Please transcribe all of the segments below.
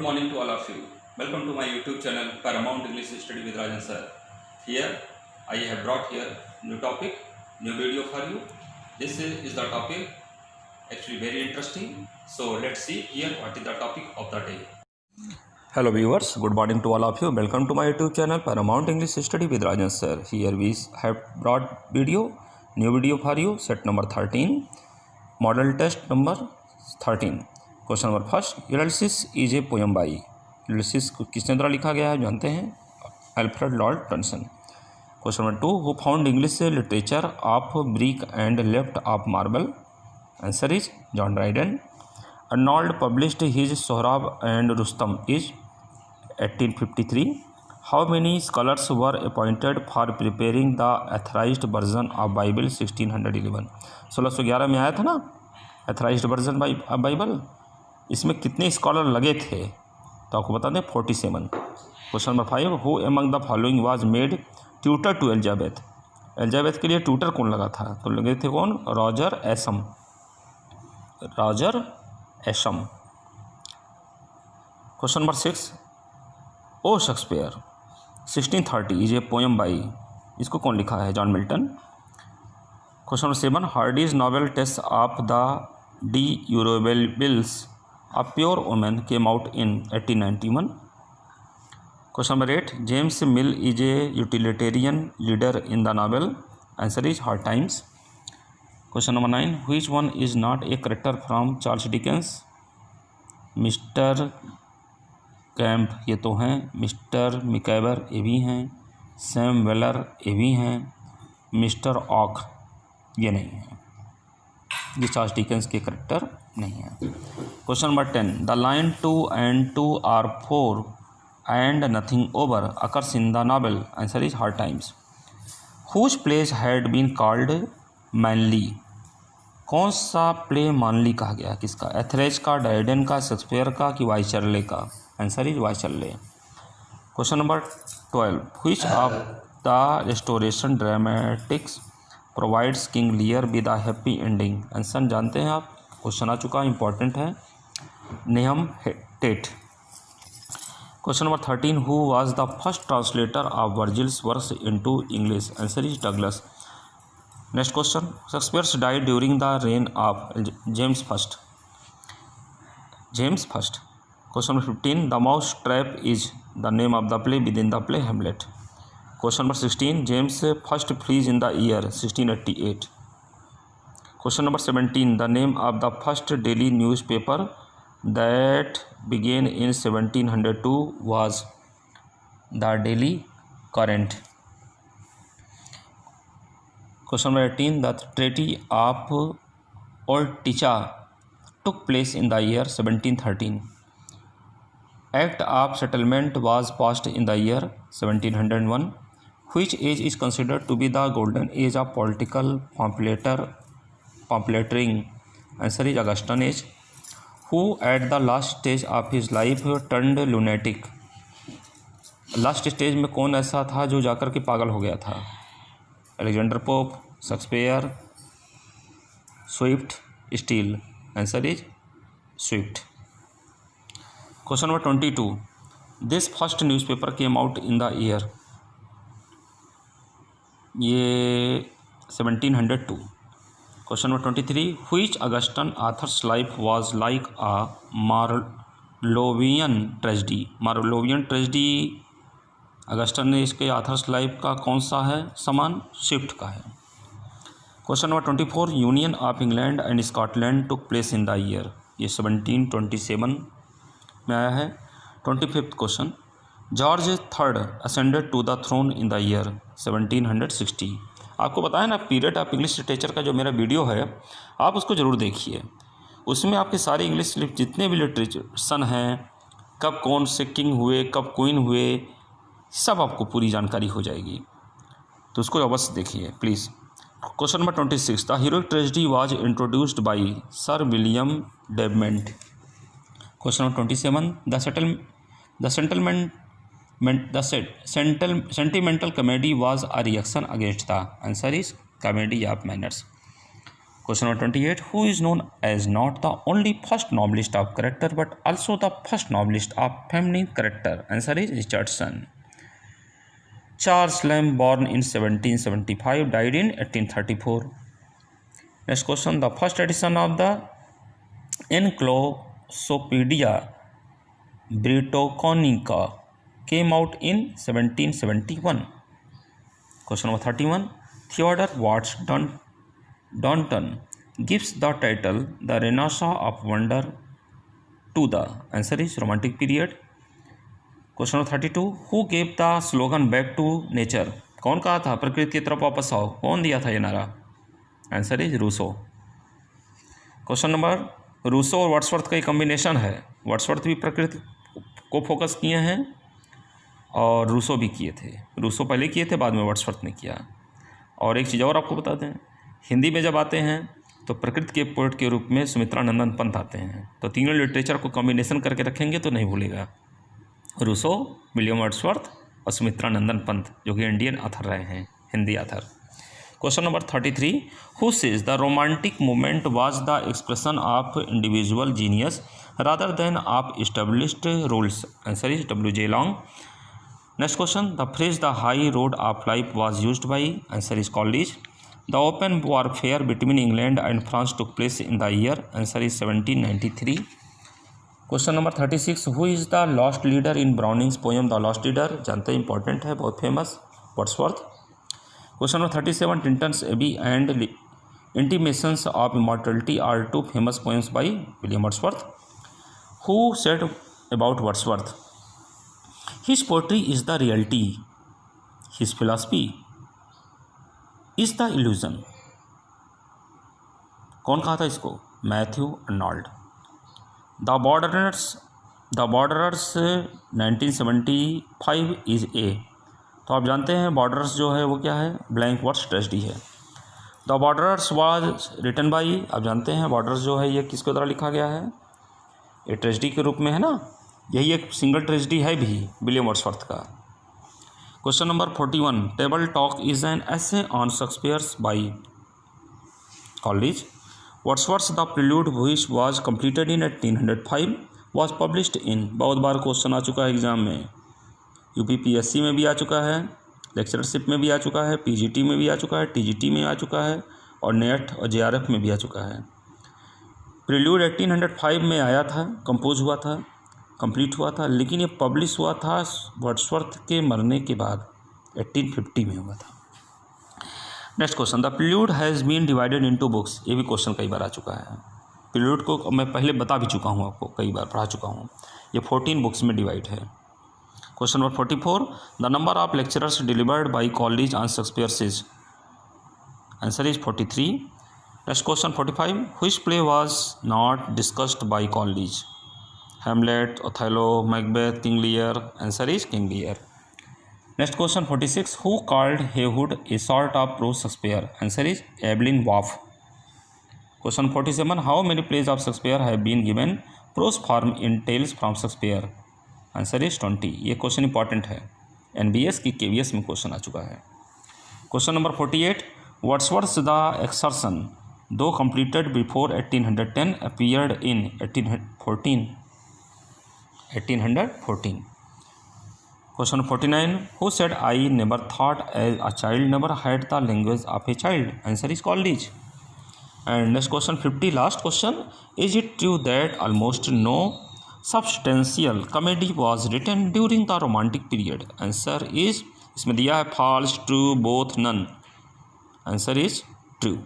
morning to all of you. Welcome to my YouTube channel Paramount English Study with Rajan sir. Here I have brought here new topic, new video for you. This is the topic actually very interesting. So let's see here what is the topic of the day. Hello viewers, good morning to all of you. Welcome to my YouTube channel Paramount English Study with Rajan sir. Here we have brought new video for you. Set number 13, model test number 13. Question number first, Ulysses is a poem by. Ulysses को किसने द्वारा लिखा गया है जानते हैं, Alfred Lord Tennyson. Question number 2, who found English literature of brick and left of marble. Answer is John Dryden. Arnold published his Sohrab and Rustam is 1853। How many scholars were appointed for preparing the authorised version of Bible 1611। 1611 में आया था ना एथराइज्ड version Bible, इसमें कितने scholar लगे थे तो आपको बता दें 47। Question number 5, who among the following was made tutor to Elizabeth. Elizabeth के लिए ट्यूटर कौन लगा था, तो लगे थे कौन, Roger Ascham. Question number 6, O Shakespeare 1630 is a poem by. इसको कौन लिखा है, John Milton. Question number 7, Hardy's novel Tess of the d'Urbervilles A Pure Woman came out in 1891. Question number 8, James Mill is a utilitarian leader in the novel. Answer is Hard Times. Question number 9, which one is not a character from Charles Dickens? Mister camp ये तो हैं, mister मिकैबर ये भी हैं, Sam velar ये भी हैं, mister ऑक ये नहीं है, ये चार्ल्स डिकेंस के करेक्टर नहीं है। Question number 10, the line 2 and 2 are 4 and nothing over occurs in the novel. Answer is Hard Times. Whose plays had been called mainly. कौन सा प्ले मानली कहा गया, किसका, एथरेज का, ड्राइडन का, शेक्सपियर का कि वाइचरले का। Answer is Wycherley. Question number 12, which of the restoration dramatists provides King Lear with a happy ending. Answer जानते हैं आप, क्वेश्चन आ चुका, इंपॉर्टेंट है, Nahum Tate. Question number 13, who was the first translator of Virgil's works into English. Answer is Douglas. Next question, Shakespeare died during the reign of James first. Question number 15, the mouse trap is the name of the play within the play Hamlet. Question number 16, James first flees in the year 1688। Question number 17, the name of the first daily newspaper that began in 1702 was the daily courant. Question number 18, the treaty of ओल्टिचा took place in the year 1713। Act of settlement was passed in the year 1701। Which age is considered to be the golden age of political pamphleteering? Answer is Augustan age. Who at the last stage of his life turned lunatic? Last stage में कौन ऐसा था जो जाकर के पागल हो गया था, Alexander Pope, Shakespeare, Swift, Steele. Answer is Swift. Question number 22, this first newspaper came out in the year, ये 1702। Question number 23, which Augustan authors life was like a Marlovian tragedy. Marlovian tragedy Augustan ने इसके authors life का कौन सा है समान, Swift का है। Question number 24, union of England and Scotland took place in the year, ये 1727 में आया है। 25th question, George third ascended to the throne in the year 1760। आपको पता है ना, पीरियड ऑफ इंग्लिश लिटरेचर का जो मेरा वीडियो है आप उसको ज़रूर देखिए, उसमें आपके सारे इंग्लिश जितने भी लिटरेचर हैं, कब कौन से किंग हुए, कब क्वीन हुए, सब आपको पूरी जानकारी हो जाएगी, तो उसको अवश्य देखिए please. Question number 26, the heroic tragedy was introduced by sir William Davenant. Question number 27, The sentimental comedy was a reaction against the। Answer is Comedy of Manners। Question number 28. Who is known as not the only first novelist of character but also the first novelist of feminine character? Answer is Richardson. Charles Lamb, born in 1775, died in 1834. Next question. The first edition of the Encyclopedia Britannica came out in 1771. Question number 31. Theodore Watts Danton gives the title The Renaissance of Wonder to the answer is Romantic period. Question number 32. Who gave the slogan Back to Nature? कौन कहा था प्रकृति की तरफ वापस आओ? कौन दिया था ये नारा? Answer is Rousseau. Question number Rousseau और वर्ड्सवर्थ का एक कॉम्बिनेशन है. वर्ड्सवर्थ भी प्रकृति को फोकस किए हैं और रूसो भी किए थे. रूसो पहले किए थे, बाद में वर्ड्सवर्थ ने किया. और एक चीज़ और आपको बता दें, हिंदी में जब आते हैं तो प्रकृति के पोएट के रूप में सुमित्रा नंदन पंत आते हैं. तो तीनों लिटरेचर को कॉम्बिनेशन करके रखेंगे तो नहीं भूलेगा. रूसो, विलियम वर्ड्सवर्थ और सुमित्रा नंदन पंत, जो कि इंडियन ऑथर रहे हैं, Hindi author. Question number 33. Who says the romantic movement was the expression of individual genius rather than of established rules? Answer is W.J. Long. Next question. The phrase the high road of life was used by? Answer is Coleridge. The open warfare between England and France took place in the year? Answer is 1793. Question number 36. Who is the lost leader in Browning's poem The Lost Leader? जानते हैं, important है, बहुत famous, Wordsworth. Question number 37. Tintin's Abbey and Intimations of Immortality are two famous poems by William Wordsworth. Who said about Wordsworth? His poetry is the reality. His philosophy is the illusion. कौन कहा था इसको? Matthew Arnold. The Borderers 1975 is a. तो आप जानते हैं बॉर्डरर्स जो है वो क्या है? ब्लैंक वर्ड्स ट्रेजेडी है. द बॉर्डरर्स वाज रिटन बाई, आप जानते हैं बॉर्डर्स जो है ये किसके द्वारा लिखा गया है? ये ट्रेजेडी के रूप में है ना. यही एक सिंगल ट्रेजेडी है भी विलियम वर्ड्सवर्थ का. Question number 41. Table talk is an essay on Shakespeare's by Coleridge. Wordsworth the Prelude which was completed in 1805 was published in. बहुत बार क्वेश्चन आ चुका है एग्जाम में, UPPSC में भी आ चुका है, लेक्चरशिप में भी आ चुका है, PGT में भी आ चुका है, TGT में आ चुका है और नेट और JRF में भी आ चुका है. प्रिल्यूड 1805 में आया था, कंपोज हुआ था, कंप्लीट हुआ था, लेकिन ये पब्लिश हुआ था वर्ड्सवर्थ के मरने के बाद 1850 में हुआ था. Next question. The Prelude has been divided into books. ये भी क्वेश्चन कई बार आ चुका है. प्रिल्यूड को मैं पहले बता भी चुका हूँ, आपको कई बार पढ़ा चुका हूँ. ये 14 बुक्स में डिवाइड है. Question number 44. The number of lecturers delivered by college on Shakespeare is. Answer is 43. Next question 45. Which play was not discussed by college? Hamlet, Othello, Macbeth, King Lear. Answer is King Lear. Next question 46. Who called Heywood a sort of prose Shakespeare? Answer is Evelyn Waugh. Question 47. How many plays of Shakespeare have been given prose form in Tales from Shakespeare? Answer is 20. ये question important है, NBS की KVS में question आ चुका है. Question number 48. Wordsworth's The Exorcism, though completed before 1810, appeared in 1814. Question 49. Who said I never thought as a child never had the language of a child? Answer is Coleridge. And next question 50, last question. Is it true that almost no substantial comedy was written during the romantic period? Answer is, इसमें दिया है false, true, both, none. Answer is true.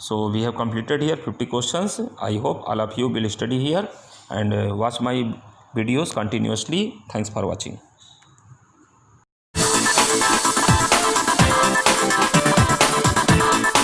So we have completed here 50 questions. I hope all of you will study here and watch my videos continuously. Thanks for watching.